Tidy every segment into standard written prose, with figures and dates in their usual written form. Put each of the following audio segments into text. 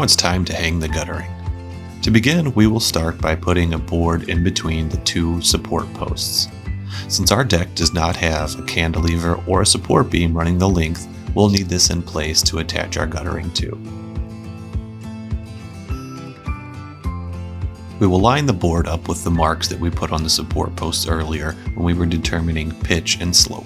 Now it's time to hang the guttering. To begin, we will start by putting a board in between the two support posts. Since our deck does not have a cantilever or a support beam running the length, we'll need this in place to attach our guttering to. We will line the board up with the marks that we put on the support posts earlier when we were determining pitch and slope.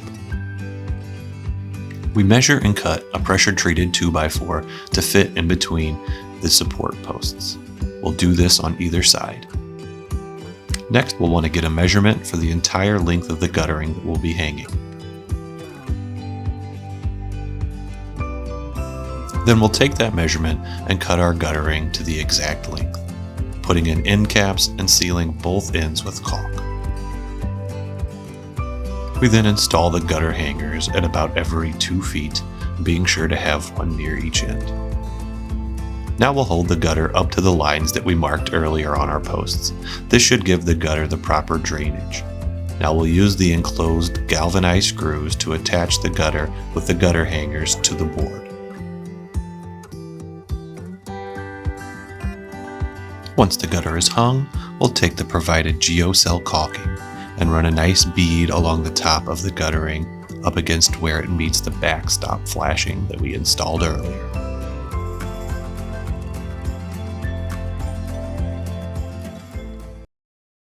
We measure and cut a pressure-treated 2x4 to fit in between the support posts. We'll do this on either side. Next, we'll want to get a measurement for the entire length of the guttering that we'll be hanging. Then we'll take that measurement and cut our guttering to the exact length, putting in end caps and sealing both ends with caulk. We then install the gutter hangers at about every 2 feet, being sure to have one near each end. Now we'll hold the gutter up to the lines that we marked earlier on our posts. This should give the gutter the proper drainage. Now we'll use the enclosed galvanized screws to attach the gutter with the gutter hangers to the board. Once the gutter is hung, we'll take the provided geocell caulking and run a nice bead along the top of the guttering up against where it meets the backstop flashing that we installed earlier.